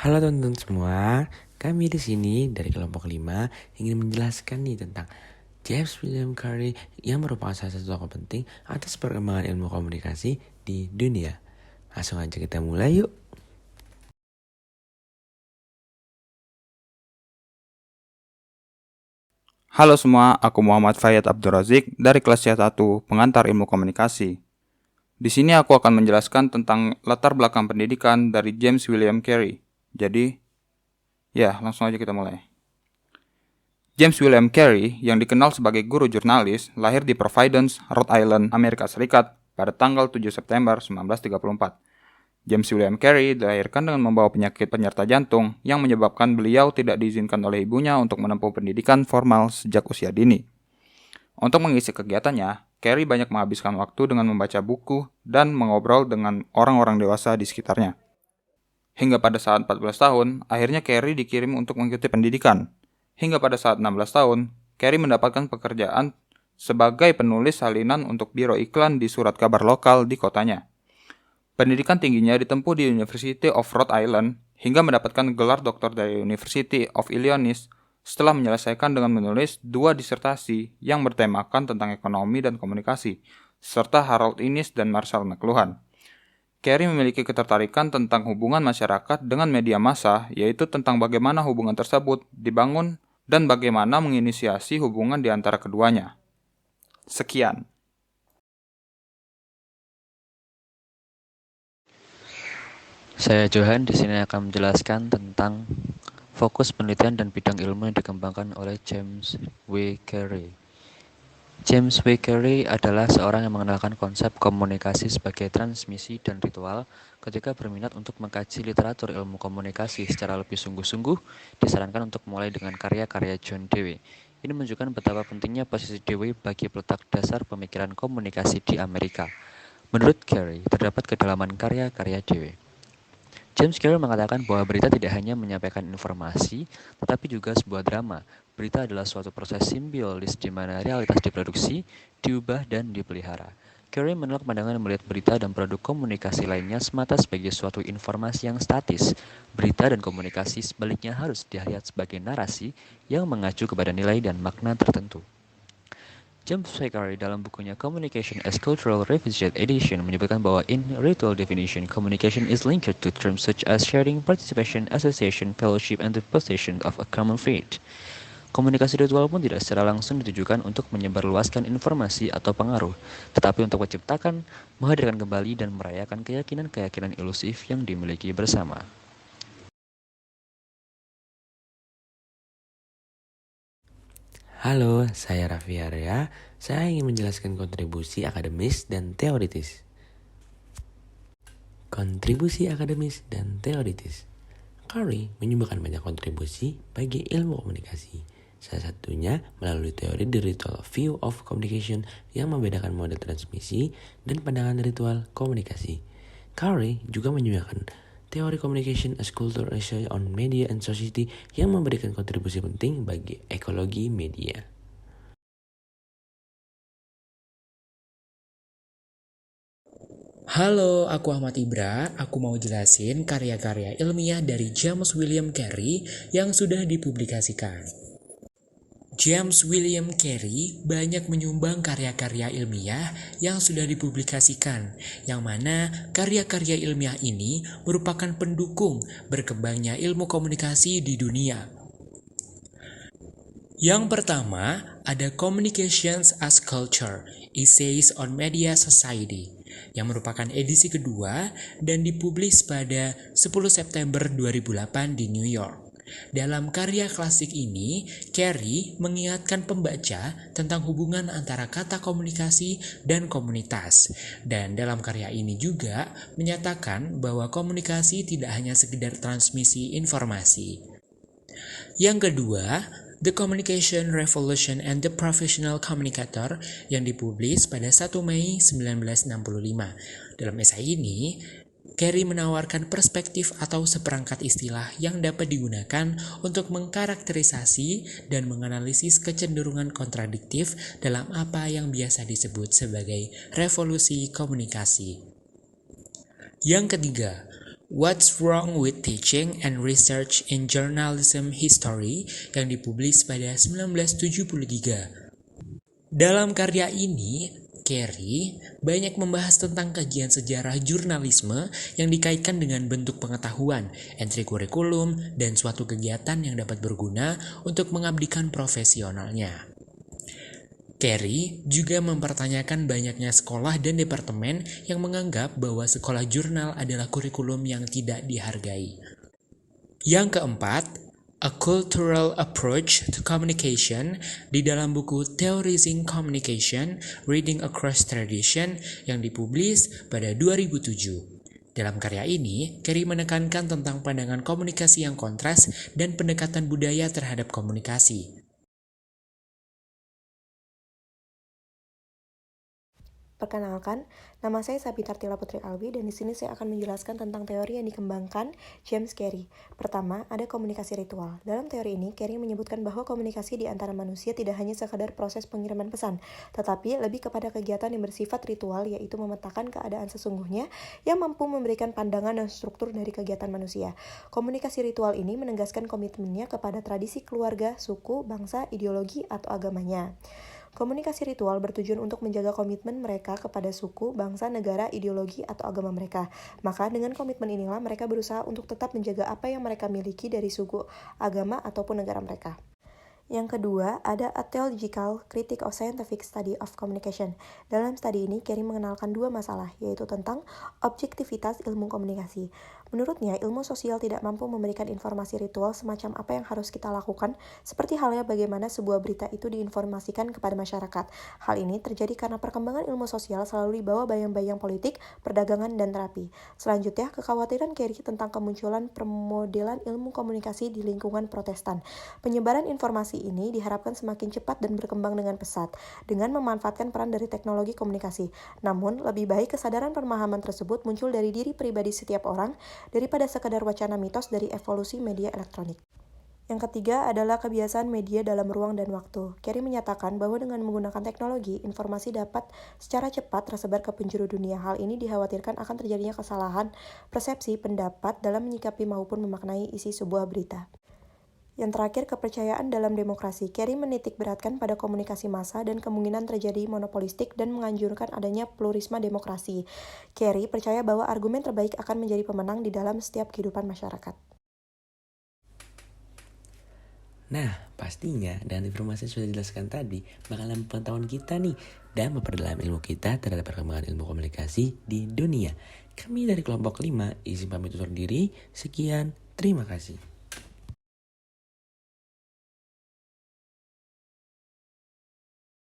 Halo teman-teman semua, kami di sini dari kelompok 5 ingin menjelaskan nih tentang James William Carey yang merupakan salah satu tokoh penting atas perkembangan ilmu komunikasi di dunia. Langsung aja kita mulai yuk. Halo semua, aku Muhammad Fayyad Abdul Razik dari kelas C1 Pengantar Ilmu Komunikasi. Di sini aku akan menjelaskan tentang latar belakang pendidikan dari James William Carey. Jadi, langsung aja kita mulai. James William Carey, yang dikenal sebagai guru jurnalis, lahir di Providence, Rhode Island, Amerika Serikat pada tanggal 7 September 1934. James William Carey dilahirkan dengan membawa penyakit penyerta jantung yang menyebabkan beliau tidak diizinkan oleh ibunya untuk menempuh pendidikan formal sejak usia dini. Untuk mengisi kegiatannya, Carey banyak menghabiskan waktu dengan membaca buku dan mengobrol dengan orang-orang dewasa di sekitarnya. Hingga pada saat 14 tahun, akhirnya Carey dikirim untuk mengikuti pendidikan. Hingga pada saat 16 tahun, Carey mendapatkan pekerjaan sebagai penulis salinan untuk biro iklan di surat kabar lokal di kotanya. Pendidikan tingginya ditempuh di University of Rhode Island hingga mendapatkan gelar doktor dari University of Illinois setelah menyelesaikan dengan menulis 2 disertasi yang bertemakan tentang ekonomi dan komunikasi, serta Harold Innis dan Marshall McLuhan. Carey memiliki ketertarikan tentang hubungan masyarakat dengan media massa, yaitu tentang bagaimana hubungan tersebut dibangun dan bagaimana menginisiasi hubungan di antara keduanya. Sekian. Saya Johan di sini akan menjelaskan tentang fokus penelitian dan bidang ilmu yang dikembangkan oleh James W. Carey. James W. Carey adalah seorang yang mengenalkan konsep komunikasi sebagai transmisi dan ritual. Ketika berminat untuk mengkaji literatur ilmu komunikasi secara lebih sungguh-sungguh, disarankan untuk mulai dengan karya-karya John Dewey. Ini menunjukkan betapa pentingnya posisi Dewey bagi peletak dasar pemikiran komunikasi di Amerika. Menurut Carey, terdapat kedalaman karya-karya Dewey. James Carey mengatakan bahwa berita tidak hanya menyampaikan informasi, tetapi juga sebuah drama. Berita adalah suatu proses simbiosis di mana realitas diproduksi, diubah, dan dipelihara. Carey menolak pandangan melihat berita dan produk komunikasi lainnya semata sebagai suatu informasi yang statis. Berita dan komunikasi sebaliknya harus dilihat sebagai narasi yang mengacu kepada nilai dan makna tertentu. James Carey dalam bukunya Communication as Cultural Revisited Edition menyebutkan bahwa in ritual definition, communication is linked to terms such as sharing, participation, association, fellowship, and the possession of a common faith. Komunikasi ritual pun tidak secara langsung ditujukan untuk menyebarluaskan informasi atau pengaruh, tetapi untuk menciptakan, menghadirkan kembali, dan merayakan keyakinan-keyakinan ilusif yang dimiliki bersama. Halo, saya Raffi Arya. Saya ingin menjelaskan kontribusi akademis dan teoritis. Kontribusi akademis dan teoritis. Carey menyumbangkan banyak kontribusi bagi ilmu komunikasi. Salah satunya melalui teori The Ritual View of Communication yang membedakan model transmisi dan pandangan ritual komunikasi. Carey juga menyumbangkan teori Communication as Culture Research on Media and Society yang memberikan kontribusi penting bagi ekologi media. Halo, aku Ahmad Ibra. Aku mau jelasin karya-karya ilmiah dari James William Carey yang sudah dipublikasikan. James William Carey banyak menyumbang karya-karya ilmiah yang sudah dipublikasikan, yang mana karya-karya ilmiah ini merupakan pendukung berkembangnya ilmu komunikasi di dunia. Yang pertama, ada Communications as Culture, Essays on Media Society, yang merupakan edisi kedua dan dipublis pada 10 September 2008 di New York. Dalam karya klasik ini, Carey mengingatkan pembaca tentang hubungan antara kata komunikasi dan komunitas. Dan dalam karya ini juga menyatakan bahwa komunikasi tidak hanya sekedar transmisi informasi. Yang kedua, The Communication Revolution and the Professional Communicator yang dipublis pada 1 Mei 1965. Dalam esai ini, Carey menawarkan perspektif atau seperangkat istilah yang dapat digunakan untuk mengkarakterisasi dan menganalisis kecenderungan kontradiktif dalam apa yang biasa disebut sebagai revolusi komunikasi. Yang ketiga, What's Wrong with Teaching and Research in Journalism History yang dipublis pada 1973. Dalam karya ini, Carey banyak membahas tentang kajian sejarah jurnalisme yang dikaitkan dengan bentuk pengetahuan, entry kurikulum, dan suatu kegiatan yang dapat berguna untuk mengabdikan profesionalnya. Carey juga mempertanyakan banyaknya sekolah dan departemen yang menganggap bahwa sekolah jurnal adalah kurikulum yang tidak dihargai. Yang keempat, A Cultural Approach to Communication di dalam buku Theorizing Communication, Reading Across Tradition yang dipublis pada 2007. Dalam karya ini, Carey menekankan tentang pandangan komunikasi yang kontras dan pendekatan budaya terhadap komunikasi. Perkenalkan, nama saya Sabita Tila Putri Alwi dan di sini saya akan menjelaskan tentang teori yang dikembangkan James Carey. Pertama, ada komunikasi ritual. Dalam teori ini, Carey menyebutkan bahwa komunikasi di antara manusia tidak hanya sekadar proses pengiriman pesan, tetapi lebih kepada kegiatan yang bersifat ritual, yaitu memetakan keadaan sesungguhnya yang mampu memberikan pandangan dan struktur dari kegiatan manusia. Komunikasi ritual ini menegaskan komitmennya kepada tradisi keluarga, suku, bangsa, ideologi, atau agamanya. Komunikasi ritual bertujuan untuk menjaga komitmen mereka kepada suku, bangsa, negara, ideologi, atau agama mereka. Maka dengan komitmen inilah mereka berusaha untuk tetap menjaga apa yang mereka miliki dari suku, agama, ataupun negara mereka. Yang kedua, ada A Theological Critique of Scientific Study of Communication. Dalam studi ini, Carey mengenalkan dua masalah, yaitu tentang objektivitas ilmu komunikasi. Menurutnya, ilmu sosial tidak mampu memberikan informasi ritual semacam apa yang harus kita lakukan, seperti halnya bagaimana sebuah berita itu diinformasikan kepada masyarakat. Hal ini terjadi karena perkembangan ilmu sosial selalu dibawa bayang-bayang politik, perdagangan, dan terapi. Selanjutnya, kekhawatiran Carey tentang kemunculan permodelan ilmu komunikasi di lingkungan Protestan. Penyebaran informasi ini diharapkan semakin cepat dan berkembang dengan pesat, dengan memanfaatkan peran dari teknologi komunikasi. Namun, lebih baik kesadaran pemahaman tersebut muncul dari diri pribadi setiap orang, daripada sekadar wacana mitos dari evolusi media elektronik. Yang ketiga adalah kebiasaan media dalam ruang dan waktu. Carey menyatakan bahwa dengan menggunakan teknologi, informasi dapat secara cepat tersebar ke penjuru dunia. Hal ini dikhawatirkan akan terjadinya kesalahan persepsi pendapat dalam menyikapi maupun memaknai isi sebuah berita. Yang terakhir, kepercayaan dalam demokrasi. Carey menitik beratkan pada komunikasi massa dan kemungkinan terjadi monopolistik dan menganjurkan adanya pluralisme demokrasi. Carey percaya bahwa argumen terbaik akan menjadi pemenang di dalam setiap kehidupan masyarakat. Nah, pastinya dengan informasi yang sudah dijelaskan tadi bakalan pengetahuan kita nih dan memperdalam ilmu kita terhadap perkembangan ilmu komunikasi di dunia. Kami dari kelompok 5 izin pamit undur diri. Sekian, terima kasih.